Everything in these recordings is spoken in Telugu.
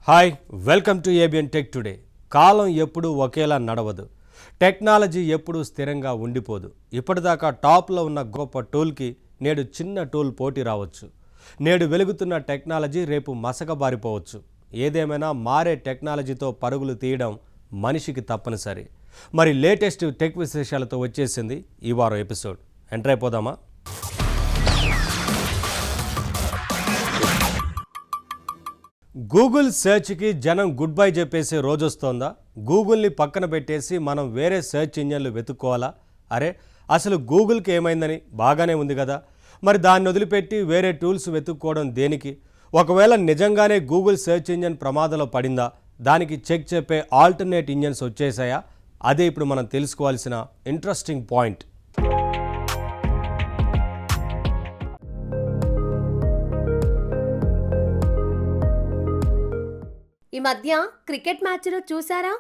Hi welcome to ABN tech today. కాలం ఎప్పుడూ ఒకేలా నడవదు, టెక్నాలజీ ఎప్పుడూ స్థిరంగా ఉండిపోదు. ఇప్పటిదాకా టాప్లో ఉన్న గొప్ప టూల్కి నేడు చిన్న టూల్ పోటీ రావచ్చు. నేడు వెలుగుతున్న టెక్నాలజీ రేపు మసకబారిపోవచ్చు. ఏదేమైనా మారే టెక్నాలజీతో పరుగులు తీయడం మనిషికి తప్పనిసరి. మరి లేటెస్ట్ టెక్ విశేషాలతో వచ్చేసింది ఈ వారం ఎపిసోడ్. ఎంటర్ అయిపోదామా? గూగుల్ సెర్చ్కి జనం గుడ్ బై చెప్పేసి రోజు వస్తోందా? గూగుల్ని పక్కన పెట్టేసి మనం వేరే సెర్చ్ ఇంజన్లు వెతుక్కోవాలా? అరే అసలు గూగుల్కి ఏమైందని బాగానే ఉంది కదా, మరి దాన్ని వదిలిపెట్టి వేరే టూల్స్ వెతుక్కోవడం దేనికి? ఒకవేళ నిజంగానే గూగుల్ సెర్చ్ ఇంజన్ ప్రమాదంలో పడిందా? దానికి చెక్ చెప్పే ఆల్టర్నేట్ ఇంజన్స్ వచ్చేసాయా? అదే ఇప్పుడు మనం తెలుసుకోవాల్సిన ఇంట్రెస్టింగ్ పాయింట్. ఈ మధ్య క్రికెట్ మ్యాచ్లో చూసారా?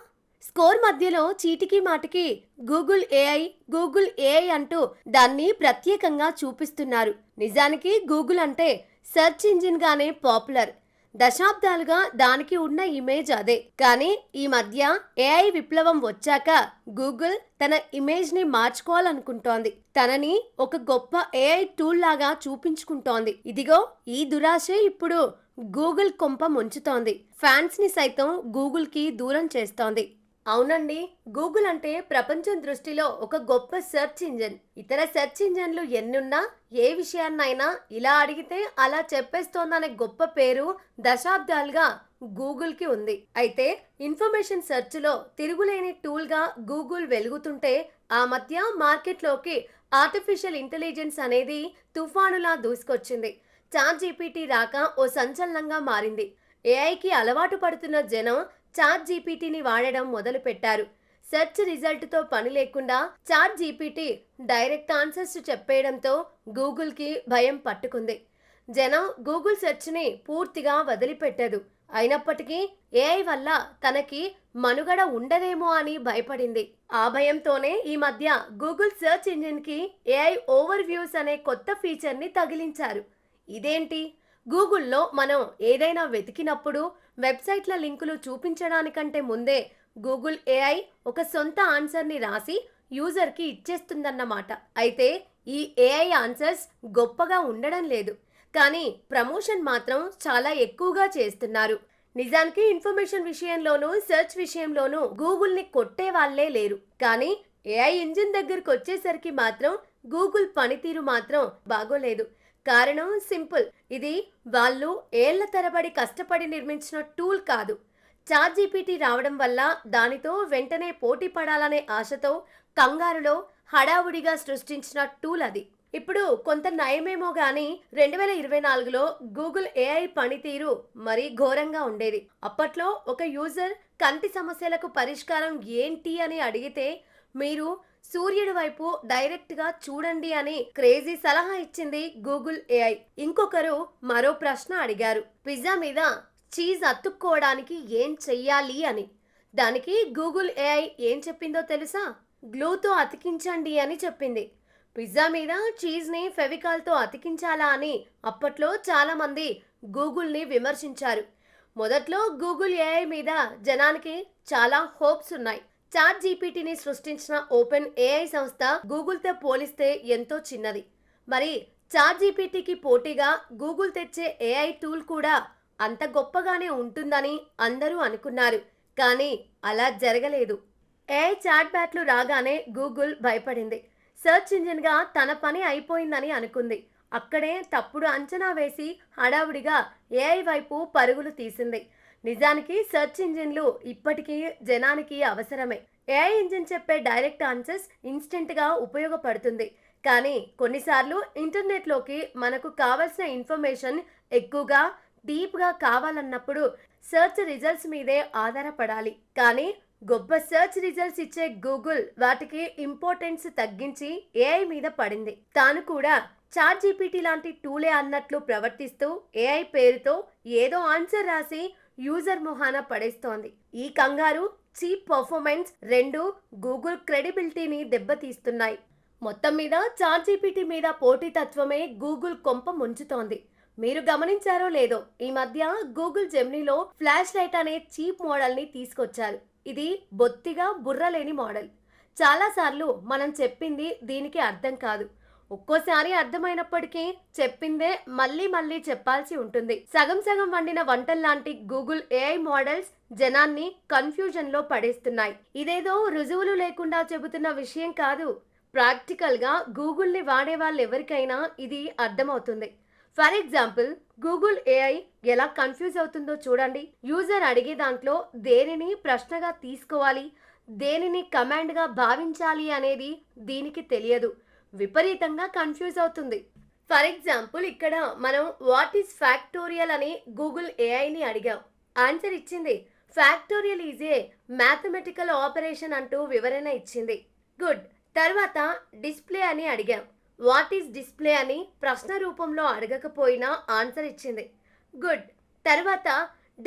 స్కోర్ మధ్యలో చీటికి మాటికి గూగుల్ ఏఐ అంటూ దాన్ని ప్రత్యేకంగా చూపిస్తున్నారు. నిజానికి గూగుల్ అంటే సెర్చ్ ఇంజిన్ గానే పాపులర్. దశాబ్దాలుగా దానికి ఉన్న ఇమేజ్ అదే. కానీ ఈ మధ్య ఏఐ విప్లవం వచ్చాక గూగుల్ తన ఇమేజ్ ని మార్చుకోవాలనుకుంటోంది. తనని ఒక గొప్ప ఏఐ టూల్ లాగా చూపించుకుంటోంది. ఇదిగో ఈ దురాశే ఇప్పుడు గూగుల్ కొంప ముంచుతోంది. ఫ్యాన్స్ ని సైతం గూగుల్ కి దూరం చేస్తోంది. అవునండి, గూగుల్ అంటే ప్రపంచం దృష్టిలో ఒక గొప్ప సెర్చ్ ఇంజిన్. ఇతర సెర్చ్ ఇంజిన్లు ఎన్నున్నా ఏ విషయాన్నైనా ఇలా అడిగితే అలా చెప్పేస్తోందనే గొప్ప పేరు దశాబ్దాలుగా గూగుల్ కి ఉంది. అయితే ఇన్ఫర్మేషన్ సెర్చ్ లో తిరుగులేని టూల్ గా గూగుల్ వెలుగుతుంటే ఆ మధ్య మార్కెట్లోకి ఆర్టిఫిషియల్ ఇంటెలిజెన్స్ అనేది తుఫానులా దూసుకొచ్చింది. చాట్ జీపీటీ రాక ఓ సంచలనంగా మారింది. ఏఐకి అలవాటు పడుతున్న జనం చాట్ జీపీటీని వాడడం మొదలు పెట్టారు. సెర్చ్ రిజల్ట్తో పని లేకుండా చాట్ జీపీటీ డైరెక్ట్ ఆన్సర్స్ చెప్పేయడంతో గూగుల్కి భయం పట్టుకుంది. జనం గూగుల్ సెర్చ్ని పూర్తిగా వదిలిపెట్టదు. అయినప్పటికీ ఏఐ వల్ల తనకి మనుగడ ఉండదేమో అని భయపడింది. ఆ భయంతోనే ఈ మధ్య గూగుల్ సెర్చ్ ఇంజిన్కి ఏఐ ఓవర్ వ్యూస్ అనే కొత్త ఫీచర్ని తగిలించారు. ఇదేంటి? గూగుల్లో మనం ఏదైనా వెతికినప్పుడు వెబ్సైట్ల లింకులు చూపించడానికంటే ముందే గూగుల్ ఏఐ ఒక సొంత ఆన్సర్ని రాసి యూజర్కి ఇచ్చేస్తుందన్నమాట. అయితే ఈ ఏఐ ఆన్సర్స్ గొప్పగా ఉండడం లేదు, కానీ ప్రమోషన్ మాత్రం చాలా ఎక్కువగా చేస్తున్నారు. నిజానికి ఇన్ఫర్మేషన్ విషయంలోనూ సెర్చ్ విషయంలోనూ గూగుల్ని కొట్టే వాళ్ళే లేరు. కానీ ఏఐ ఇంజిన్ దగ్గరకు వచ్చేసరికి మాత్రం గూగుల్ పనితీరు మాత్రం బాగోలేదు. కారణం సింపుల్. ఇది వాళ్ళు ఏళ్ల తరబడి కష్టపడి నిర్మించిన టూల్ కాదు. చాట్ జీపీటీ రావడం వల్ల దానితో వెంటనే పోటీ పడాలనే ఆశతో కంగారులో హడావుడిగా సృష్టించిన టూల్ అది. ఇప్పుడు కొంత నయమేమో గానీ 2024లో గూగుల్ ఏఐ పనితీరు మరీ ఘోరంగా ఉండేది. అప్పట్లో ఒక యూజర్ కంటి సమస్యలకు పరిష్కారం ఏంటి అని అడిగితే మీరు సూర్యుడి వైపు డైరెక్ట్ గా చూడండి అని క్రేజీ సలహా ఇచ్చింది గూగుల్ ఏఐ. ఇంకొకరు మరో ప్రశ్న అడిగారు, పిజ్జా మీద చీజ్ అతుక్కోవడానికి ఏం చెయ్యాలి అని. దానికి గూగుల్ ఏఐ ఏం చెప్పిందో తెలుసా? గ్లూతో అతికించండి అని చెప్పింది. పిజ్జా మీద చీజ్ని ఫెవికాల్తో అతికించాలా అని అప్పట్లో చాలా మంది గూగుల్ని విమర్శించారు. మొదట్లో గూగుల్ ఏఐ మీద జనానికి చాలా హోప్స్ ఉన్నాయి. చాట్ జీపీటీని సృష్టించిన ఓపెన్ ఏఐ సంస్థ గూగుల్తో పోలిస్తే ఎంతో చిన్నది. మరి చాట్ జీపీటీకి పోటీగా గూగుల్ తెచ్చే ఏఐ టూల్ కూడా అంత గొప్పగానే ఉంటుందని అందరూ అనుకున్నారు. కానీ అలా జరగలేదు. ఏఐ చాట్ బ్యాట్లు రాగానే గూగుల్ భయపడింది. సెర్చ్ ఇంజిన్గా తన పని అయిపోయిందని అనుకుంది. అక్కడే తప్పుడు అంచనా వేసి హడావుడిగా ఏఐ వైపు పరుగులు తీసింది. నిజానికి సెర్చ్ ఇంజిన్లు ఇప్పటికీ జనానికి అవసరమే. ఏఐ ఇంజిన్ చెప్పే డైరెక్ట్ ఆన్సర్స్ ఇన్స్టెంట్గా ఉపయోగపడుతుంది. కానీ కొన్నిసార్లు ఇంటర్నెట్లోకి మనకు కావాల్సిన ఇన్ఫర్మేషన్ ఎక్కువగా డీప్గా కావాలన్నప్పుడు సెర్చ్ రిజల్ట్స్ మీదే ఆధారపడాలి. కానీ గొప్ప సెర్చ్ రిజల్ట్స్ ఇచ్చే గూగుల్ వాటికి ఇంపార్టెన్స్ తగ్గించి ఏఐ మీద పడింది. తాను కూడా చాట్ జీపీటీ లాంటి టూలే అన్నట్లు ప్రవర్తిస్తూ ఏఐ పేరుతో ఏదో ఆన్సర్ రాసి యూజర్ మొహాన పడేస్తోంది. ఈ కంగారు, చీప్ పర్ఫార్మెన్స్ రెండు గూగుల్ క్రెడిబిలిటీని దెబ్బతీస్తున్నాయి. మొత్తం మీద చాట్ జీపీటీ మీద పోటీతత్వమే గూగుల్ కొంప ముంచుతోంది. మీరు గమనించారో లేదో, ఈ మధ్య గూగుల్ జెమినీలో ఫ్లాష్ లైట్ అనే చీప్ మోడల్ని తీసుకొచ్చారు. ఇది బొత్తిగా బుర్రలేని మోడల్. చాలాసార్లు మనం చెప్పింది దీనికి అర్థం కాదు. ఒక్కోసారి అర్థమైనప్పటికీ చెప్పిందే మళ్ళీ మళ్ళీ చెప్పాల్సి ఉంటుంది. సగం సగం వండిన వంటల్లాంటి గూగుల్ ఏఐ మోడల్స్ జనాన్ని కన్ఫ్యూజన్లో పడేస్తున్నాయి. ఇదేదో రుజువులు లేకుండా చెబుతున్న విషయం కాదు. ప్రాక్టికల్గా గూగుల్ని వాడే వాళ్ళెవరికైనా ఇది అర్థమవుతుంది. ఫర్ ఎగ్జాంపుల్, గూగుల్ ఏఐ ఎలా కన్ఫ్యూజ్ అవుతుందో చూడండి. యూజర్ అడిగే దాంట్లో దేనిని ప్రశ్నగా తీసుకోవాలి, దేనిని కమాండ్గా భావించాలి అనేది దీనికి తెలియదు. విపరీతంగా కన్ఫ్యూజ్ అవుతుంది. ఫర్ ఎగ్జాంపుల్, ఇక్కడ మనం వాట్ ఈస్ ఫ్యాక్టోరియల్ అని గూగుల్ ఏఐని అడిగాం. ఆన్సర్ ఇచ్చింది factorial is a mathematical operation అంటూ వివరణ ఇచ్చింది. గుడ్. తర్వాత డిస్ప్లే అని అడిగాం. వాట్ ఈస్ డిస్ప్లే అని ప్రశ్న రూపంలో అడగకపోయినా ఆన్సర్ ఇచ్చింది. గుడ్. తర్వాత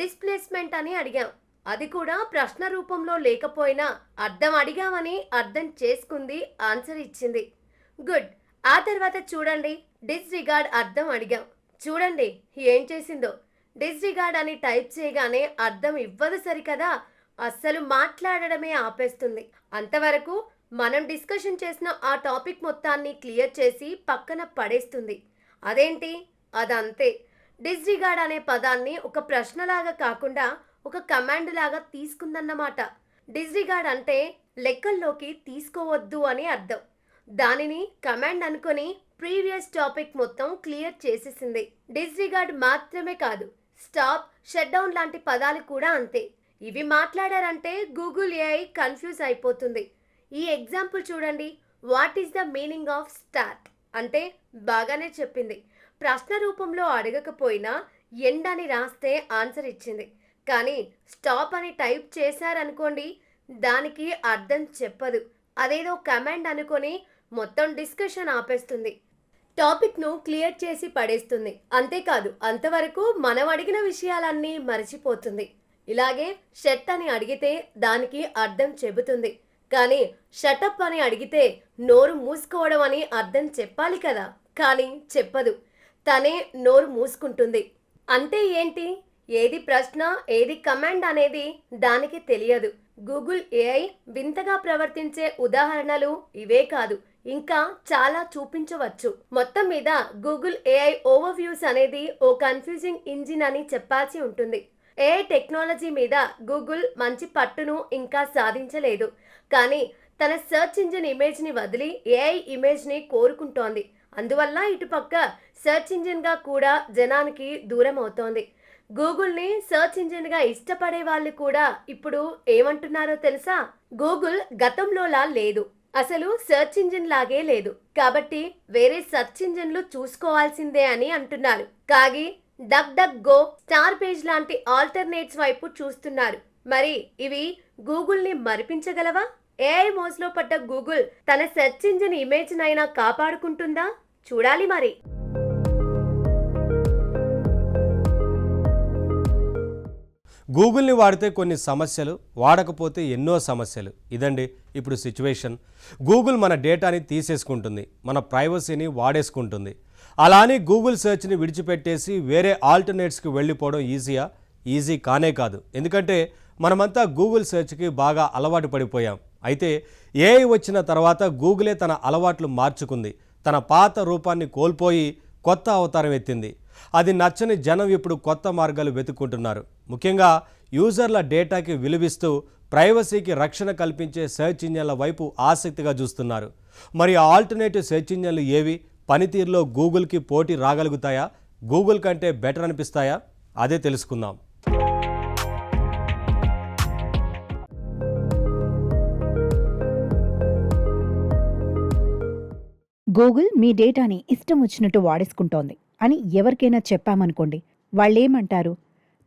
డిస్ప్లేస్మెంట్ అని అడిగాం. అది కూడా ప్రశ్న రూపంలో లేకపోయినా అర్థం అడిగామని అర్థం చేసుకుంది, ఆన్సర్ ఇచ్చింది. గుడ్. ఆ తర్వాత చూడండి, డిస్రిగార్డ్ అర్థం అడిగాం. చూడండి ఏం చేసిందో. డిస్రిగార్డ్ అని టైప్ చేయగానే అర్థం ఇవ్వదు సరికదా, అస్సలు మాట్లాడడమే ఆపేస్తుంది. అంతవరకు మనం డిస్కషన్ చేసిన ఆ టాపిక్ మొత్తాన్ని క్లియర్ చేసి పక్కన పడేస్తుంది. అదేంటి, అదంతే. డిస్రిగార్డ్ అనే పదాన్ని ఒక ప్రశ్నలాగా కాకుండా ఒక కమాండ్ లాగా తీసుకుందన్నమాట. డిస్రిగార్డ్ అంటే లెక్కల్లోకి తీసుకోవద్దు అని అర్థం. దానిని కమాండ్ అనుకొని ప్రీవియస్ టాపిక్ మొత్తం క్లియర్ చేసేసింది. డిస్రిగార్డ్ మాత్రమే కాదు, స్టాప్, షట్ డౌన్ లాంటి పదాలు కూడా అంతే. ఇవి మాట్లాడారంటే గూగుల్ ఏఐ కన్ఫ్యూజ్ అయిపోతుంది. ఈ ఎగ్జాంపుల్ చూడండి. What is the meaning of start అంటే బాగానే చెప్పింది. ప్రశ్న రూపంలో అడగకపోయినా ఎండ్ అని రాస్తే ఆన్సర్ ఇచ్చింది. కానీ స్టాప్ అని టైప్ చేశారనుకోండి, దానికి అర్థం చెప్పదు. అదేదో కమాండ్ అనుకొని మొత్తం డిస్కషన్ ఆపేస్తుంది. టాపిక్ను క్లియర్ చేసి పడేస్తుంది. అంతేకాదు, అంతవరకు మనం అడిగిన విషయాలన్నీ మర్చిపోతుంది. ఇలాగే షట్ అని అడిగితే దానికి అర్థం చెబుతుంది. కానీ షటప్ అని అడిగితే నోరు మూసుకోవడం అని అర్థం చెప్పాలి కదా, కానీ చెప్పదు. తనే నోరు మూసుకుంటుంది. అంటే ఏంటి, ఏది ప్రశ్న ఏది కమాండ్ అనేది దానికి తెలియదు. గూగుల్ ఏఐ వింతగా ప్రవర్తించే ఉదాహరణలు ఇవే కాదు, ఇంకా చాలా చూపించవచ్చు. మొత్తం మీద గూగుల్ ఏఐ ఓవర్వ్యూస్ అనేది ఓ కన్ఫ్యూజింగ్ ఇంజిన్ అని చెప్పాల్సి ఉంటుంది. ఏఐ టెక్నాలజీ మీద గూగుల్ మంచి పట్టును ఇంకా సాధించలేదు. కానీ తన సెర్చ్ ఇంజిన్ ఇమేజ్ని వదిలి ఏఐ ఇమేజ్ని కోరుకుంటోంది. అందువల్ల ఇటుపక్క సెర్చ్ ఇంజిన్గా కూడా జనానికి దూరం అవుతోంది. గూగుల్ని సెర్చ్ ఇంజిన్గా ఇష్టపడే వాళ్ళు కూడా ఇప్పుడు ఏమంటున్నారో తెలుసా? గూగుల్ గతంలోలా లేదు, అసలు సెర్చ్ ఇంజిన్ లాగే లేదు, కాబట్టి వేరే సెర్చ్ ఇంజిన్లు చూసుకోవాల్సిందే అని అంటున్నారు. Kagi, duck duck go, Startpage లాంటి ఆల్టర్నేట్స్ వైపు చూస్తున్నారు. మరి ఇవి గూగుల్ని మరిపించగలవా? ఏఐ మోజులో పడ్డ గూగుల్ తన సెర్చ్ ఇంజిన్ ఇమేజ్ నైనా కాపాడుకుంటుందా? చూడాలి మరి. గూగుల్ని వాడితే కొన్ని సమస్యలు, వాడకపోతే ఎన్నో సమస్యలు. ఇదండి ఇప్పుడు సిచ్యువేషన్. గూగుల్ మన డేటాని తీసేసుకుంటుంది, మన ప్రైవసీని వాడేసుకుంటుంది. అలానే గూగుల్ సెర్చ్ని విడిచిపెట్టేసి వేరే ఆల్టర్నేట్స్కి వెళ్ళిపోవడం ఈజీయా? ఈజీ కానే కాదు. ఎందుకంటే మనమంతా గూగుల్ సెర్చ్కి బాగా అలవాటు పడిపోయాం. అయితే ఏఐ వచ్చిన తర్వాత గూగులే తన అలవాట్లు మార్చుకుంది. తన పాత రూపాన్ని కోల్పోయి కొత్త అవతారం ఎత్తింది. అది నచ్చని జనం ఇప్పుడు కొత్త మార్గాలు వెతుక్కుంటున్నారు. ముఖ్యంగా యూజర్ల డేటాకి విలువిస్తూ ప్రైవసీకి రక్షణ కల్పించే సెర్చ్ ఇంజన్ల వైపు ఆసక్తిగా చూస్తున్నారు. మరి ఆల్టర్నేటివ్ సెర్చ్ ఇంజన్లు ఏవి? పనితీరులో గూగుల్కి పోటీ రాగలుగుతాయా? గూగుల్ కంటే బెటర్ అనిపిస్తాయా? అదే తెలుసుకుందాం. గూగుల్ మీ డేటాని ఇష్టం వచ్చినట్టు వాడేసుకుంటోంది అని ఎవరికైనా చెప్పామనుకోండి, వాళ్ళేమంటారు?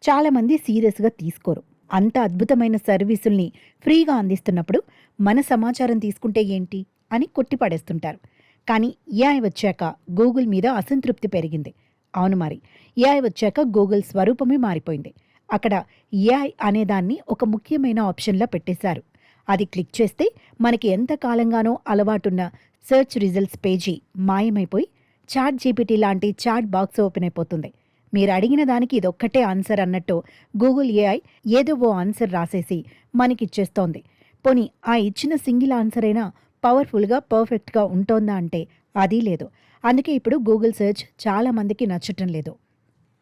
చాలామంది సీరియస్గా తీసుకోరు. అంత అద్భుతమైన సర్వీసుల్ని ఫ్రీగా అందిస్తున్నప్పుడు మన సమాచారం తీసుకుంటే ఏంటి అని కొట్టిపడేస్తుంటారు. కానీ ఏఐ వచ్చాక గూగుల్ మీద అసంతృప్తి పెరిగింది. అవును, మరి ఏఐ వచ్చాక గూగుల్ స్వరూపమే మారిపోయింది. అక్కడ ఏఐ అనేదాన్ని ఒక ముఖ్యమైన ఆప్షన్లా పెట్టేశారు. అది క్లిక్ చేస్తే మనకి ఎంత కాలంగానో అలవాటున్న సెర్చ్ రిజల్ట్స్ పేజీ మాయమైపోయి చాట్ జీపీటీ లాంటి చాట్ బాక్స్ ఓపెన్ అయిపోతుంది. మీరు అడిగిన దానికి ఇదొక్కటే ఆన్సర్ అన్నట్టు గూగుల్ ఏఐ ఏదో ఓ ఆన్సర్ రాసేసి మనకిచ్చేస్తోంది. పోనీ ఆ ఇచ్చిన సింగిల్ ఆన్సర్ అయినా పవర్ఫుల్గా పర్ఫెక్ట్గా ఉంటోందా అంటే అదీ లేదు. అందుకే ఇప్పుడు గూగుల్ సెర్చ్ చాలా మందికి నచ్చటం లేదు.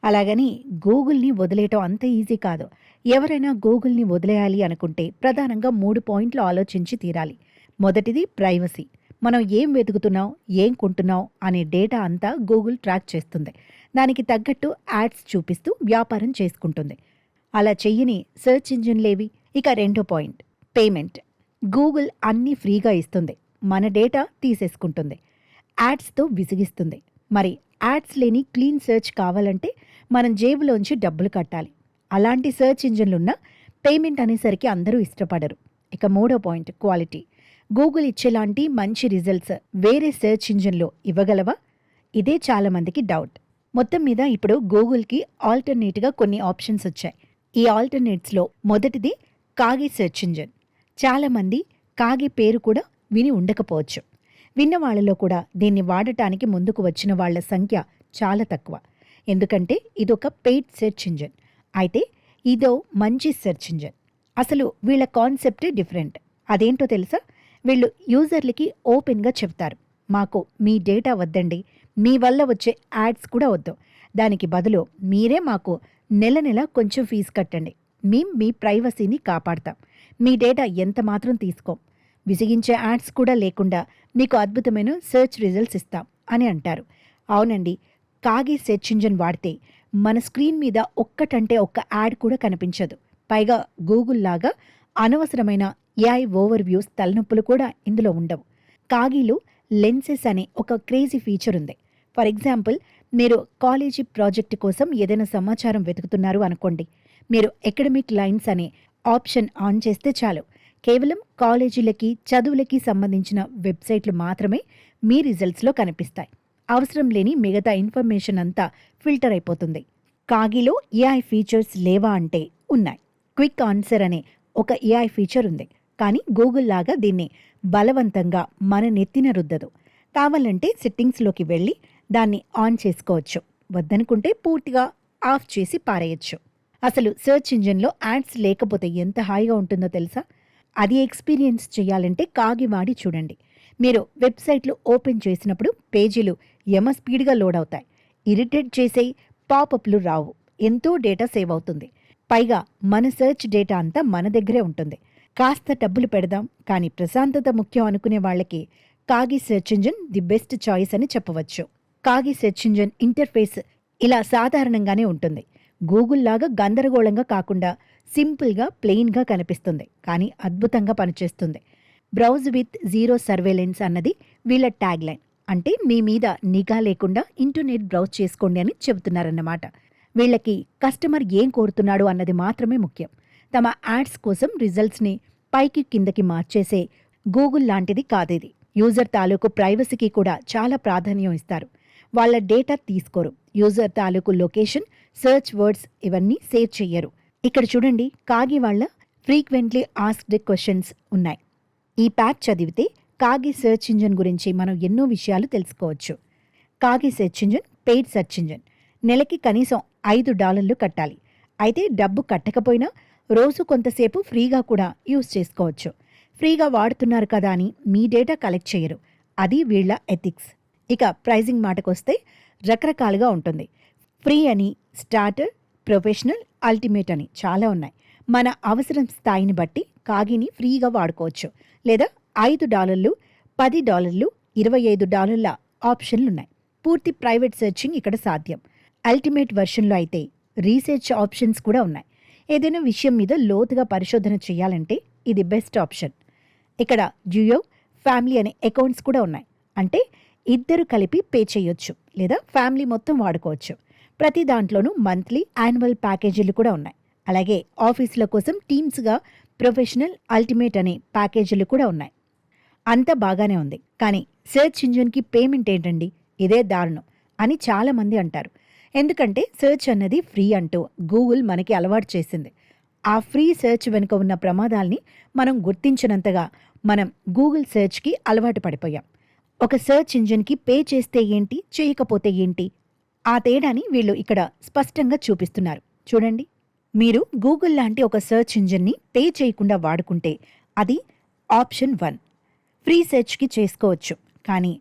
అలాగని గూగుల్ని వదిలేయటం అంత ఈజీ కాదు. ఎవరైనా గూగుల్ని వదిలేయాలి అనుకుంటే ప్రధానంగా 3 పాయింట్లు ఆలోచించి తీరాలి. మొదటిది ప్రైవసీ. మనం ఏం వెతుకుతున్నాం, ఏం కొంటున్నాం అనే డేటా అంతా గూగుల్ ట్రాక్ చేస్తుంది. దానికి తగ్గట్టు యాడ్స్ చూపిస్తూ వ్యాపారం చేసుకుంటుంది. అలా చెయ్యని సెర్చ్ ఇంజిన్లేవి. ఇక రెండో పాయింట్ పేమెంట్. గూగుల్ అన్నీ ఫ్రీగా ఇస్తుంది, మన డేటా తీసేసుకుంటుంది, యాడ్స్తో విసిగిస్తుంది. మరి యాడ్స్ లేని క్లీన్ సెర్చ్ కావాలంటే మనం జేబులోంచి డబ్బులు కట్టాలి. అలాంటి సెర్చ్ ఇంజిన్లున్నా పేమెంట్ అనేసరికి అందరూ ఇష్టపడరు. ఇక మూడో పాయింట్ క్వాలిటీ. గూగుల్ ఇచ్చేలాంటి మంచి రిజల్ట్స్ వేరే సెర్చ్ ఇంజిన్లో ఇవ్వగలవా? ఇదే చాలామందికి డౌట్. మొత్తం మీద ఇప్పుడు గూగుల్కి ఆల్టర్నేట్గా కొన్ని ఆప్షన్స్ వచ్చాయి. ఈ ఆల్టర్నేట్స్లో మొదటిది కాగి సెర్చ్ ఇంజిన్. చాలామంది కాగి పేరు కూడా విని ఉండకపోవచ్చు. విన్న వాళ్లలో కూడా దీన్ని వాడటానికి ముందుకు వచ్చిన వాళ్ల సంఖ్య చాలా తక్కువ. ఎందుకంటే ఇదొక పెయిడ్ సెర్చ్ ఇంజిన్. అయితే ఇదో మంచి సెర్చ్ ఇంజిన్. అసలు వీళ్ళ కాన్సెప్టే డిఫరెంట్. అదేంటో తెలుసా? వీళ్ళు యూజర్లకి ఓపెన్గా చెప్తారు, మాకు మీ డేటా వద్దండి, మీ వల్ల వచ్చే యాడ్స్ కూడా వద్దు, దానికి బదులు మీరే మాకు నెల నెల కొంచెం ఫీజు కట్టండి, మేం మీ ప్రైవసీని కాపాడతాం, మీ డేటా ఎంత మాత్రం తీసుకోం, విసిగించే యాడ్స్ కూడా లేకుండా మీకు అద్భుతమైన సెర్చ్ రిజల్ట్స్ ఇస్తాం అని అంటారు. అవునండి, కాగి సెర్చ్ ఇంజిన్ వాడితే మన స్క్రీన్ మీద ఒక్కటంటే ఒక్క యాడ్ కూడా కనిపించదు. పైగా గూగుల్ లాగా అనవసరమైన ఏఐ ఓవర్ వ్యూస్ తలనొప్పులు కూడా ఇందులో ఉండవు. కాగిలో లెన్సెస్ అనే ఒక క్రేజీ ఫీచర్ ఉంది. ఫర్ ఎగ్జాంపుల్, మీరు కాలేజీ ప్రాజెక్ట్ కోసం ఏదైనా సమాచారం వెతుకుతున్నారు అనుకోండి. మీరు అకాడమిక్ లైన్స్ అనే ఆప్షన్ ఆన్ చేస్తే చాలు, కేవలం కాలేజీలకి చదువులకి సంబంధించిన వెబ్సైట్లు మాత్రమే మీ రిజల్ట్స్లో కనిపిస్తాయి. అవసరం లేని మిగతా ఇన్ఫర్మేషన్ అంతా ఫిల్టర్ అయిపోతుంది. కాగిలో ఏఐ ఫీచర్స్ లేవా అంటే ఉన్నాయి. క్విక్ ఆన్సర్ అనే ఒక ఏఐ ఫీచర్ ఉంది. కానీ గూగుల్ లాగా దీన్ని బలవంతంగా మన నెత్తిన రుద్దదు. కావాలంటే సెట్టింగ్స్లోకి వెళ్ళి దాన్ని ఆన్ చేసుకోవచ్చు, వద్దనుకుంటే పూర్తిగా ఆఫ్ చేసి పారేయచ్చు. అసలు సెర్చ్ ఇంజిన్లో యాడ్స్ లేకపోతే ఎంత హాయిగా ఉంటుందో తెలుసా? అది ఎక్స్పీరియన్స్ చేయాలంటే కాగి వాడి చూడండి. మీరు వెబ్సైట్లు ఓపెన్ చేసినప్పుడు పేజీలు యమ స్పీడ్గా లోడ్ అవుతాయి. ఇరిటేట్ చేసే పాపప్లు రావు. ఎంతో డేటా సేవ్ అవుతుంది. పైగా మన సెర్చ్ డేటా అంతా మన దగ్గరే ఉంటుంది. కాస్త డబ్బులు పెడదాం కానీ ప్రశాంతత ముఖ్యం అనుకునే వాళ్ళకి Kagi search engine the best choice అని చెప్పవచ్చు. కాగి సెర్చ్ ఇంజిన్ ఇంటర్ఫేస్ ఇలా సాధారణంగానే ఉంటుంది. గూగుల్ లాగా గందరగోళంగా కాకుండా సింపుల్గా ప్లెయిన్గా కనిపిస్తుంది, కానీ అద్భుతంగా పనిచేస్తుంది. బ్రౌజ్ విత్ జీరో సర్వేలెన్స్ అన్నది వీళ్ళ ట్యాగ్ లైన్. అంటే మీ మీద నిఘా లేకుండా ఇంటర్నెట్ బ్రౌజ్ చేసుకోండి అని చెబుతున్నారన్నమాట. వీళ్ళకి కస్టమర్ ఏం కోరుతున్నాడు అన్నది మాత్రమే ముఖ్యం. తమ యాడ్స్ కోసం రిజల్ట్స్ని పైకి కిందకి మార్చేసే గూగుల్ లాంటిది కాదేది. యూజర్ తాలూకు ప్రైవసీకి కూడా చాలా ప్రాధాన్యం ఇస్తారు. వాళ్ళ డేటా తీసుకోరు. యూజర్ తాలూకు లొకేషన్, సెర్చ్ వర్డ్స్ ఇవన్నీ సేవ్ చెయ్యరు. ఇక్కడ చూడండి, కాగి వాళ్ళ ఫ్రీక్వెంట్లీ ఆస్క్డ్ క్వశ్చన్స్ ఉన్నాయి. ఈ ప్యాక్ చదివితే కాగి సెర్చ్ ఇంజిన్ గురించి మనం ఎన్నో విషయాలు తెలుసుకోవచ్చు. Kagi search engine paid search engine. నెలకి కనీసం $5 కట్టాలి. అయితే డబ్బు కట్టకపోయినా రోజు కొంతసేపు ఫ్రీగా కూడా యూజ్ చేసుకోవచ్చు. ఫ్రీగా వాడుతున్నారు కదా అని మీ డేటా కలెక్ట్ చేయరు. అది వీళ్ళ ఎథిక్స్. ఇక ప్రైజింగ్ మాటకొస్తే రకరకాలుగా ఉంటుంది. ఫ్రీ అని, స్టార్టర్, ప్రొఫెషనల్, అల్టిమేట్ అని చాలా ఉన్నాయి. మన అవసరం స్థాయిని బట్టి కాగిని ఫ్రీగా వాడుకోవచ్చు. లేదా $5, $10, $25 ఆప్షన్లున్నాయి. పూర్తి ప్రైవేట్ సెర్చింగ్ ఇక్కడ సాధ్యం. అల్టిమేట్ వెర్షన్లో అయితే రీసెర్చ్ ఆప్షన్స్ కూడా ఉన్నాయి. ఏదైనా విషయం మీద లోతుగా పరిశోధన చేయాలంటే ఇది బెస్ట్ ఆప్షన్. ఇక్కడ జియో, ఫ్యామిలీ అనే అకౌంట్స్ కూడా ఉన్నాయి. అంటే ఇద్దరు కలిపి పే చేయొచ్చు లేదా ఫ్యామిలీ మొత్తం వాడుకోవచ్చు. ప్రతి దాంట్లోనూ మంత్లీ, యాన్యువల్ ప్యాకేజీలు కూడా ఉన్నాయి. అలాగే ఆఫీసుల కోసం టీమ్స్గా ప్రొఫెషనల్, అల్టిమేట్ అనే ప్యాకేజీలు కూడా ఉన్నాయి. అంతా బాగానే ఉంది, కానీ సెర్చ్ ఇంజిన్కి పేమెంట్ ఏంటండి, ఇదే దారుణం అని చాలామంది అంటారు. ఎందుకంటే సెర్చ్ అన్నది ఫ్రీ అంటూ గూగుల్ మనకి అలవాటు చేసింది. ఆ ఫ్రీ సెర్చ్ వెనుక ఉన్న ప్రమాదాల్ని మనం గుర్తించినంతగా మనం గూగుల్ సెర్చ్కి అలవాటు పడిపోయాం. ఒక సెర్చ్ ఇంజిన్కి పే చేస్తే ఏంటి, చేయకపోతే ఏంటి, ఆ తేడాని వీళ్ళు ఇక్కడ స్పష్టంగా చూపిస్తున్నారు. చూడండి, మీరు గూగుల్ లాంటి ఒక సెర్చ్ ఇంజిన్ని పే చేయకుండా వాడుకుంటే అది ఆప్షన్ 1. ఫ్రీ సెర్చ్కి చేసుకోవచ్చు, కానీ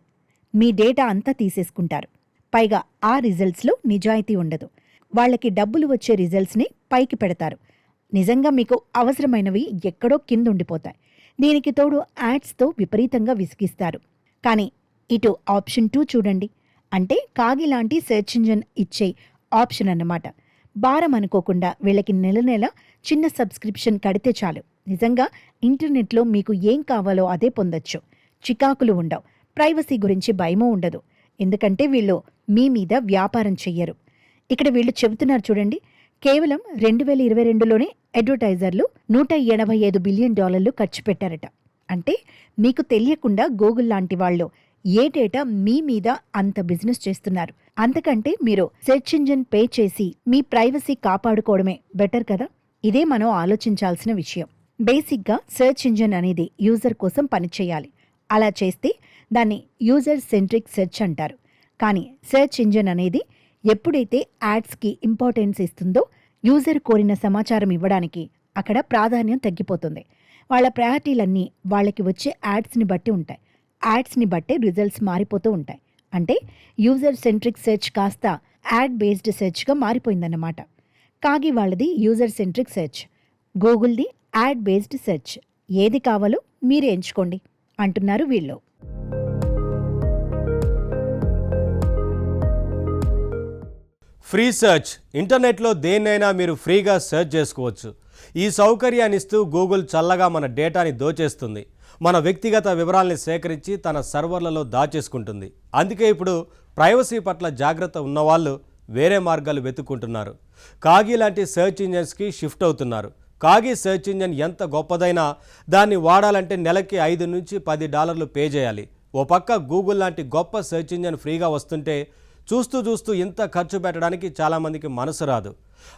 మీ డేటా అంతా తీసేసుకుంటారు. పైగా ఆ రిజల్ట్స్లో నిజాయితీ ఉండదు. వాళ్ళకి డబ్బులు వచ్చే రిజల్ట్స్ని పైకి పెడతారు. నిజంగా మీకు అవసరమైనవి ఎక్కడో కింద ఉండిపోతాయి. దీనికి తోడు యాడ్స్తో విపరీతంగా విసిగిస్తారు. కానీ ఇటు ఆప్షన్ 2 చూడండి, అంటే కాగి లాంటి సెర్చ్ ఇంజిన్ ఇచ్చే ఆప్షన్ అన్నమాట. భారం అనుకోకుండా వీళ్ళకి నెల నెల చిన్న సబ్స్క్రిప్షన్ కడితే చాలు. నిజంగా ఇంటర్నెట్లో మీకు ఏం కావాలో అదే పొందొచ్చు. చికాకులు ఉండవు, ప్రైవసీ గురించి భయమూ ఉండదు. ఎందుకంటే వీళ్ళు మీ మీద వ్యాపారం చెయ్యరు. ఇక్కడ వీళ్ళు చెబుతున్నారు చూడండి, కేవలం 2022లోనే అడ్వర్టైజర్లు $185 బిలియన్ ఖర్చు పెట్టారట. అంటే మీకు తెలియకుండా గూగుల్ లాంటి వాళ్ళు ఏ డేటా మీ మీద అంత బిజినెస్ చేస్తున్నారు. అంతకంటే మీరు సెర్చ్ ఇంజిన్ పే చేసి మీ ప్రైవసీ కాపాడుకోవడమే బెటర్ కదా. ఇదే మనం ఆలోచించాల్సిన విషయం. బేసిక్గా సెర్చ్ ఇంజిన్ అనేది యూజర్ కోసం పనిచేయాలి. అలా చేస్తే దాన్ని యూజర్ సెంట్రిక్ సెర్చ్ అంటారు. కానీ సెర్చ్ ఇంజిన్ అనేది ఎప్పుడైతే యాడ్స్కి ఇంపార్టెన్స్ ఇస్తుందో, యూజర్ కోరిన సమాచారం ఇవ్వడానికి అక్కడ ప్రాధాన్యం తగ్గిపోతుంది. వాళ్ళ ప్రయారిటీలన్నీ వాళ్ళకి వచ్చే యాడ్స్ని బట్టి ఉంటాయి. యాడ్స్ని బట్టే రిజల్ట్స్ మారిపోతూ ఉంటాయి. అంటే యూజర్ సెంట్రిక్ సెర్చ్ కాస్త యాడ్ బేస్డ్ సెర్చ్గా మారిపోయిందన్నమాట. కాగి వాళ్ళది యూజర్ సెంట్రిక్ సెర్చ్, గూగుల్ది యాడ్ బేస్డ్ సెర్చ్. ఏది కావాలో మీరే ఎంచుకోండి అంటున్నారు వీళ్ళు. Free search. ఇంటర్నెట్లో దేన్నైనా మీరు ఫ్రీగా సెర్చ్ చేసుకోవచ్చు. ఈ సౌకర్యాన్ని ఇస్తూ గూగుల్ చల్లగా మన డేటాని దోచేస్తుంది. మన వ్యక్తిగత వివరాల్ని సేకరించి తన సర్వర్లలో దాచేసుకుంటుంది. అందుకే ఇప్పుడు ప్రైవసీ పట్ల జాగ్రత్త ఉన్నవాళ్ళు వేరే మార్గాలు వెతుక్కుంటున్నారు. కాగి లాంటి సెర్చ్ ఇంజన్స్కి షిఫ్ట్ అవుతున్నారు. కాగి సెర్చ్ ఇంజన్ ఎంత గొప్పదైనా దాన్ని వాడాలంటే నెలకి $5 నుంచి $10 పే చేయాలి. ఓ పక్క గూగుల్ లాంటి గొప్ప సెర్చ్ ఇంజన్ ఫ్రీగా వస్తుంటే చూస్తూ చూస్తూ ఇంత ఖర్చు పెట్టడానికి చాలామందికి మనసు రాదు.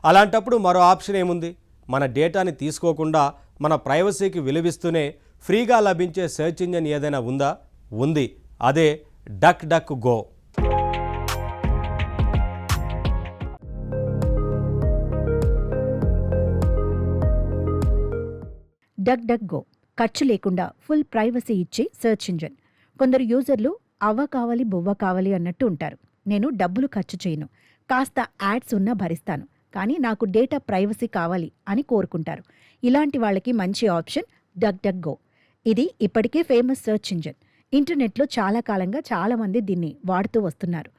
అలాంటప్పుడు మరో ఆప్షన్ ఏముంది? మన డేటాని తీసుకోకుండా మన ప్రైవసీకి విలువిస్తూనే ఫ్రీగా లభించే సెర్చ్ ఇంజన్ ఏదైనా ఉందా? ఉంది. అదే duck duck go. Duck duck go ఖర్చు లేకుండా ఫుల్ ప్రైవసీ ఇచ్చే సెర్చ్ ఇంజిన్. కొందరు యూజర్లు అవ్వ కావాలి బువ్వ కావాలి అన్నట్టు ఉంటారు. నేను డబ్బులు ఖర్చు చేయను, కాస్త యాడ్స్ ఉన్నా భరిస్తాను, కానీ నాకు డేటా ప్రైవసీ కావాలి అని కోరుకుంటారు. ఇలాంటి వాళ్ళకి మంచి ఆప్షన్ డక్ డక్ గో. ఇది ఇప్పటికే ఫేమస్ సెర్చ్ ఇంజిన్. ఇంటర్నెట్లో చాలా కాలంగా చాలామంది దీన్ని వాడుతూ వస్తున్నారు.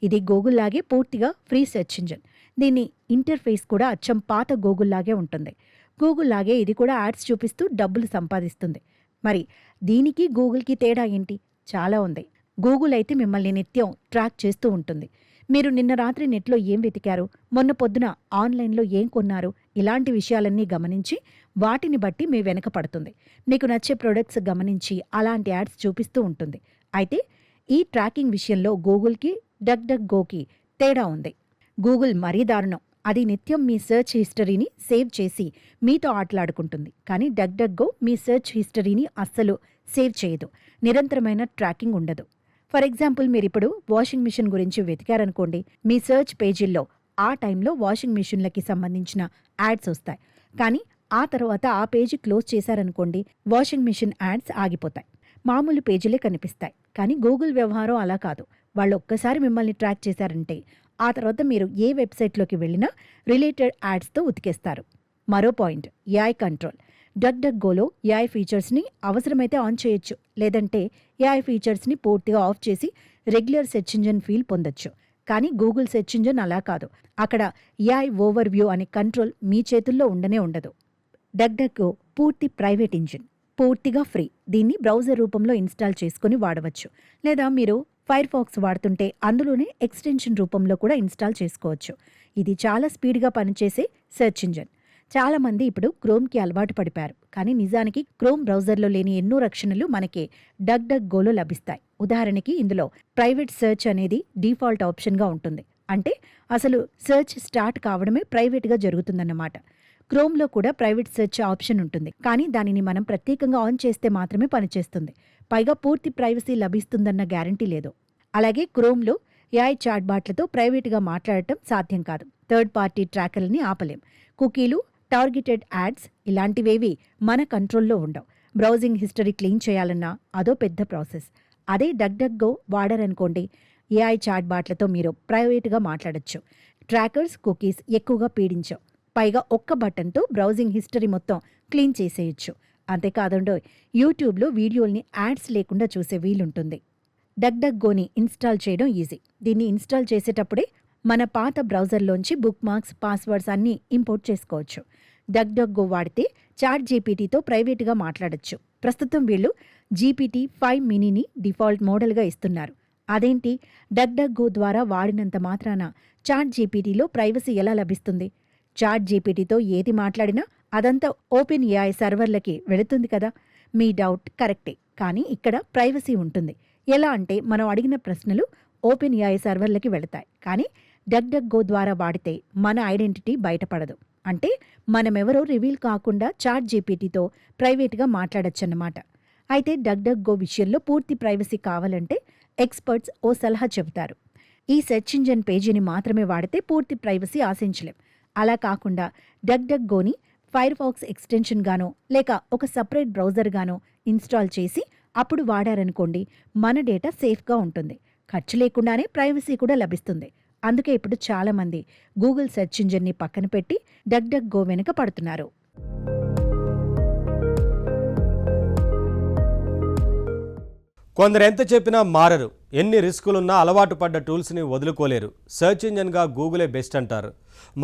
ఇది గూగుల్ లాగే పూర్తిగా ఫ్రీ సెర్చ్ ఇంజిన్. దీని ఇంటర్ఫేస్ కూడా అచ్చం పాత గూగుల్ లాగే ఉంటుంది. గూగుల్ లాగే ఇది కూడా యాడ్స్ చూపిస్తూ డబ్బులు సంపాదిస్తుంది. మరి దీనికి గూగుల్కి తేడా ఏంటి? చాలా ఉంది. గూగుల్ అయితే మిమ్మల్ని నిత్యం ట్రాక్ చేస్తూ ఉంటుంది. మీరు నిన్న రాత్రి నెట్లో ఏం వెతికారు, మొన్న పొద్దున ఆన్లైన్లో ఏం కొన్నారు, ఇలాంటి విషయాలన్నీ గమనించి వాటిని బట్టి మీ వెనక పడుతుంది. మీకు నచ్చే ప్రొడక్ట్స్ గమనించి అలాంటి యాడ్స్ చూపిస్తూ ఉంటుంది. అయితే ఈ ట్రాకింగ్ విషయంలో గూగుల్కి డక్ డక్ గోకి తేడా ఉంది. గూగుల్ మరీ దారుణం. అది నిత్యం మీ సెర్చ్ హిస్టరీని సేవ్ చేసి మీతో ఆటలాడుకుంటుంది. కానీ డక్ డక్ గో మీ సెర్చ్ హిస్టరీని అస్సలు సేవ్ చేయదు. నిరంతరమైన ట్రాకింగ్ ఉండదు. ఫర్ ఎగ్జాంపుల్, మీరిప్పుడు వాషింగ్ మిషన్ గురించి వెతికారనుకోండి, మీ సెర్చ్ పేజీల్లో ఆ టైంలో వాషింగ్ మిషన్లకి సంబంధించిన యాడ్స్ వస్తాయి. కానీ ఆ తర్వాత ఆ పేజీ క్లోజ్ చేశారనుకోండి, వాషింగ్ మిషన్ యాడ్స్ ఆగిపోతాయి. మామూలు పేజీలే కనిపిస్తాయి. కానీ గూగుల్ వ్యవహారం అలా కాదు. వాళ్ళు ఒక్కసారి మిమ్మల్ని ట్రాక్ చేశారంటే ఆ తర్వాత మీరు ఏ వెబ్సైట్లోకి వెళ్ళినా రిలేటెడ్ యాడ్స్తో ఉతికేస్తారు. మరో పాయింట్, ఏఐ కంట్రోల్. డక్ డక్ గోలో ఏఐ ఫీచర్స్ని అవసరమైతే ఆన్ చేయొచ్చు, లేదంటే ఏఐ ఫీచర్స్ని పూర్తిగా ఆఫ్ చేసి రెగ్యులర్ సెర్చ్ ఇంజిన్ ఫీల్ పొందొచ్చు. కానీ గూగుల్ సెర్చ్ ఇంజిన్ అలా కాదు. అక్కడ ఏఐ ఓవర్ వ్యూ అనే కంట్రోల్ మీ చేతుల్లో ఉండనే ఉండదు. డక్ డక్ గో పూర్తి ప్రైవేట్ ఇంజిన్, పూర్తిగా ఫ్రీ. దీన్ని బ్రౌజర్ రూపంలో ఇన్స్టాల్ చేసుకుని వాడవచ్చు. లేదా మీరు ఫైర్ ఫాక్స్ వాడుతుంటే అందులోనే ఎక్స్టెన్షన్ రూపంలో కూడా ఇన్స్టాల్ చేసుకోవచ్చు. ఇది చాలా స్పీడ్గా పనిచేసే సెర్చ్ ఇంజిన్. చాలామంది ఇప్పుడు క్రోమ్కి అలవాటు పడిపారు. కానీ నిజానికి క్రోమ్ బ్రౌజర్లో లేని ఎన్నో రక్షణలు మనకి డక్ డక్ గోలో లభిస్తాయి. ఉదాహరణకి ఇందులో ప్రైవేట్ సెర్చ్ అనేది డిఫాల్ట్ ఆప్షన్గా ఉంటుంది. అంటే అసలు సెర్చ్ స్టార్ట్ కావడమే ప్రైవేట్గా జరుగుతుందన్నమాట. క్రోమ్లో కూడా ప్రైవేట్ సెర్చ్ ఆప్షన్ ఉంటుంది. కానీ దానిని మనం ప్రత్యేకంగా ఆన్ చేస్తే మాత్రమే పనిచేస్తుంది. పైగా పూర్తి ప్రైవసీ లభిస్తుందన్న గ్యారంటీ లేదు. అలాగే క్రోమ్లో ఏఐ చాట్బాట్లతో ప్రైవేటుగా మాట్లాడటం సాధ్యం కాదు. థర్డ్ పార్టీ ట్రాకర్లని ఆపలేం. కుకీలు, టార్గెటెడ్ యాడ్స్ ఇలాంటివేవి మన కంట్రోల్లో ఉండవు. బ్రౌజింగ్ హిస్టరీ క్లీన్ చేయాలన్నా అదో పెద్ద ప్రాసెస్. అదే డక్డక్గో వాడారనుకోండి, ఏఐ చాట్బాట్లతో మీరు ప్రైవేటుగా మాట్లాడొచ్చు. ట్రాకర్స్, కుకీస్ ఎక్కువగా పీడించవు. పైగా ఒక్క బటన్తో బ్రౌజింగ్ హిస్టరీ మొత్తం క్లీన్ చేసేయొచ్చు. అంతేకాదండోయ్, యూట్యూబ్లో వీడియోల్ని యాడ్స్ లేకుండా చూసే వీలుంటుంది. డక్డక్గోని ఇన్స్టాల్ చేయడం ఈజీ. దీన్ని ఇన్స్టాల్ చేసేటప్పుడే మన పాత బ్రౌజర్లోంచి బుక్ మార్క్స్, పాస్వర్డ్స్ అన్నీ ఇంపోర్ట్ చేసుకోవచ్చు. డక్డక్గో వాడితే చాట్ జీపీటీతో ప్రైవేటుగా మాట్లాడొచ్చు. ప్రస్తుతం వీళ్ళు GPT-5 మినీని డిఫాల్ట్ మోడల్గా ఇస్తున్నారు. అదేంటి, డక్డక్గో ద్వారా వాడినంత మాత్రాన చాట్ జీపీటీలో ప్రైవసీ ఎలా లభిస్తుంది? చాట్ జీపీటీతో ఏది మాట్లాడినా అదంతా ఓపెన్ ఏఐ సర్వర్లకి వెళుతుంది కదా. మీ డౌట్ కరెక్టే, కానీ ఇక్కడ ప్రైవసీ ఉంటుంది. ఎలా అంటే, మనం అడిగిన ప్రశ్నలు ఓపెన్ ఏఐ సర్వర్లకి వెళతాయి. కానీ డక్డక్గో ద్వారా వాడితే మన ఐడెంటిటీ బయటపడదు. అంటే మనమెవరో రివీల్ కాకుండా చాట్ జీపీటీతో ప్రైవేట్గా మాట్లాడొచ్చన్నమాట. అయితే డక్డక్గో విషయంలో పూర్తి ప్రైవసీ కావాలంటే ఎక్స్పర్ట్స్ ఓ సలహా చెబుతారు. ఈ సెర్చ్ ఇంజిన్ పేజీని మాత్రమే వాడితే పూర్తి ప్రైవసీ ఆశించలేం. అలా కాకుండా డక్డక్గోని ఫైర్ఫాక్స్ ఎక్స్టెన్షన్ గానో లేక ఒక సపరేట్ బ్రౌజర్ గానో ఇన్స్టాల్ చేసి అప్పుడు వాడారనుకోండి, మన డేటా సేఫ్గా ఉంటుంది. ఖర్చు లేకుండానే ప్రైవసీ కూడా లభిస్తుంది. అందుకే ఇప్పుడు చాలామంది గూగుల్ సెర్చ్ ఇంజిన్ని పక్కన పెట్టి డక్డక్గో వెనుక పడుతున్నారు. కొందరు ఎంత చెప్పినా మారరు. ఎన్ని రిస్కులున్నా అలవాటు పడ్డ టూల్స్ని వదులుకోలేరు. సెర్చ్ ఇంజిన్గా గూగులే బెస్ట్ అంటారు.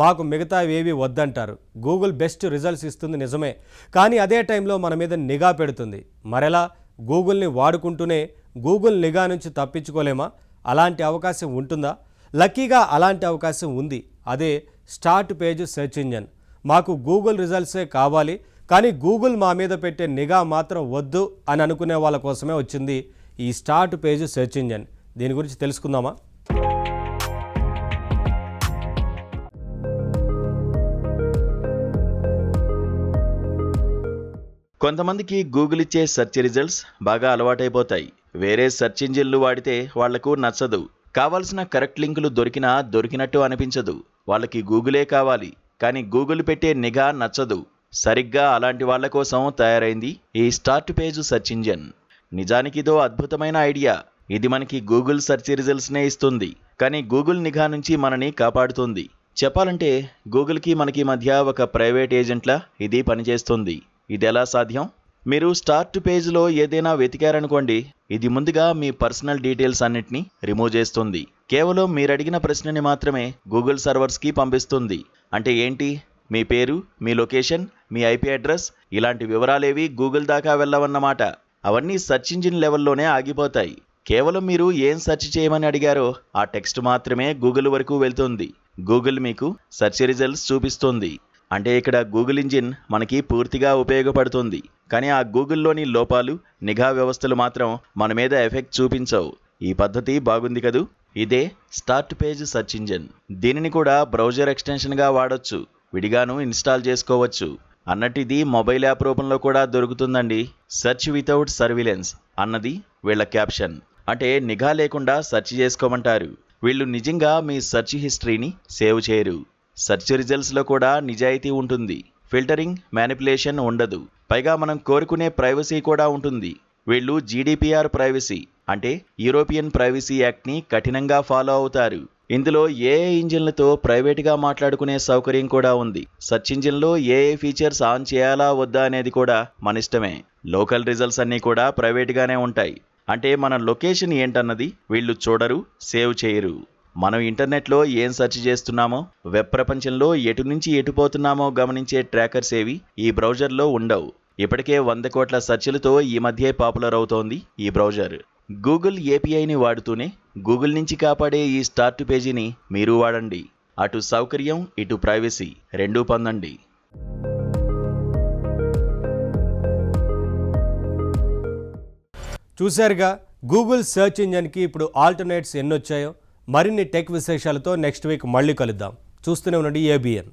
మాకు మిగతా ఏవి వద్దంటారు. గూగుల్ బెస్ట్ రిజల్ట్స్ ఇస్తుంది నిజమే, కానీ అదే టైంలో మన మీద నిఘా పెడుతుంది. మరెలా? గూగుల్ని వాడుకుంటూనే గూగుల్ నిఘా నుంచి తప్పించుకోలేమా? అలాంటి అవకాశం ఉంటుందా? లక్కీగా అలాంటి అవకాశం ఉంది. అదే స్టార్ట్ పేజ్ సెర్చ్ ఇంజిన్. మాకు గూగుల్ రిజల్ట్సే కావాలి, కానీ గూగుల్ మా మీద పెట్టే నిఘా మాత్రం వద్దు అని అనుకునే వాళ్ళ కోసమే వచ్చింది ఈ స్టార్ట్ పేజ్ సెర్చ్ ఇంజిన్. దీని గురించి తెలుసుకుందామా? కొంతమందికి గూగుల్ ఇచ్చే సెర్చ్ రిజల్ట్స్ బాగా అలవాటైపోతాయి. వేరే సెర్చ్ ఇంజిన్లు వాడితే వాళ్లకు నచ్చదు. కావాల్సిన కరెక్ట్ లింకులు దొరికినా దొరికినట్టు అనిపించదు. వాళ్ళకి గూగులే కావాలి, కానీ గూగుల్ పెట్టే నిఘా నచ్చదు. సరిగ్గా అలాంటి వాళ్ళ కోసం తయారైంది ఈ స్టార్ట్ పేజ్ సెర్చ్ ఇంజిన్. నిజానికి ఇదో అద్భుతమైన ఐడియా. ఇది మనకి గూగుల్ సెర్చ్ రిజల్ట్స్నే ఇస్తుంది, కానీ గూగుల్ నిఘా నుంచి మనని కాపాడుతుంది. చెప్పాలంటే గూగుల్కి మనకి మధ్య ఒక ప్రైవేట్ ఏజెంట్లా ఇది పనిచేస్తుంది. ఇది ఎలా సాధ్యం? మీరు స్టార్ట్ పేజ్లో ఏదైనా వెతికారనుకోండి, ఇది ముందుగా మీ పర్సనల్ డీటెయిల్స్ అన్నిటినీ రిమూవ్ చేస్తుంది. కేవలం మీరడిగిన ప్రశ్నని మాత్రమే గూగుల్ సర్వర్స్కి పంపిస్తుంది. అంటే ఏంటి? మీ పేరు, మీ లొకేషన్, మీ ఐపీ అడ్రస్ ఇలాంటి వివరాలేవి గూగుల్ దాకా వెళ్ళవన్నమాట. అవన్నీ సెర్చ్ ఇంజిన్ లెవెల్లోనే ఆగిపోతాయి. కేవలం మీరు ఏం సెర్చ్ చేయమని అడిగారో ఆ టెక్స్ట్ మాత్రమే గూగుల్ వరకు వెళ్తుంది. గూగుల్ మీకు సెర్చ్ రిజల్ట్స్ చూపిస్తుంది. అంటే ఇక్కడ గూగుల్ ఇంజిన్ మనకి పూర్తిగా ఉపయోగపడుతుంది, కానీ ఆ గూగుల్లోని లోపాలు, నిఘా వ్యవస్థలు మాత్రం మన మీద ఎఫెక్ట్ చూపించవు. ఈ పద్ధతి బాగుంది కదూ. ఇదే స్టార్ట్ పేజ్ సెర్చ్ ఇంజిన్. దీనిని కూడా బ్రౌజర్ ఎక్స్టెన్షన్గా వాడొచ్చు, విడిగాను ఇన్స్టాల్ చేసుకోవచ్చు. అన్నట్టు ఇది మొబైల్ యాప్ రూపంలో కూడా దొరుకుతుందండి. సెర్చ్ వితౌట్ సర్విలెన్స్ అన్నది వీళ్ళ క్యాప్షన్. అంటే నిఘా లేకుండా సెర్చ్ చేసుకోమంటారు. వీళ్ళు నిజంగా మీ సెర్చ్ హిస్టరీని సేవ్ చేయరు. సెర్చ్ రిజల్ట్స్లో కూడా నిజాయితీ ఉంటుంది. ఫిల్టరింగ్, మ్యానిపులేషన్ ఉండదు. పైగా మనం కోరుకునే ప్రైవసీ కూడా ఉంటుంది. వీళ్ళు GDPR ప్రైవసీ అంటే యూరోపియన్ ప్రైవసీ యాక్ట్ని కఠినంగా ఫాలో అవుతారు. ఇందులో ఏఐ ఇంజిన్లతో ప్రైవేట్గా మాట్లాడుకునే సౌకర్యం కూడా ఉంది. సెర్చ్ ఇంజిన్లో ఏఐ ఫీచర్స్ ఆన్ చేయాలా వద్దా అనేది కూడా మన ఇష్టమే. లోకల్ రిజల్ట్స్ అన్నీ కూడా ప్రైవేట్గానే ఉంటాయి. అంటే మన లొకేషన్ ఏంటన్నది వీళ్ళు చూడరు, సేవ్ చేయరు. మనం ఇంటర్నెట్లో ఏం సెర్చ్ చేస్తున్నామో, వెబ్ ప్రపంచంలో ఎటు నుంచి ఎటు పోతున్నామో గమనించే ట్రాకర్స్ ఏవి ఈ బ్రౌజర్లో ఉండవు. ఇప్పటికే 100 కోట్ల సెర్చ్లతో ఈ మధ్య పాపులర్ అవుతోంది ఈ బ్రౌజర్. గూగుల్ APIని వాడుతూనే గూగుల్ నుంచి కాపాడే ఈ స్టార్ట్ పేజీని మీరు వాడండి. అటు సౌకర్యం, ఇటు ప్రైవసీ రెండూ పొందండి. చూశారుగా గూగుల్ సెర్చ్ ఇంజిన్కి ఇప్పుడు ఆల్టర్నేట్స్ ఎన్నొచ్చాయో. మరిన్ని టెక్ విశేషాలతో నెక్స్ట్ వీక్ మళ్ళీ కలుద్దాం. చూస్తూనే ఉండండి ABN.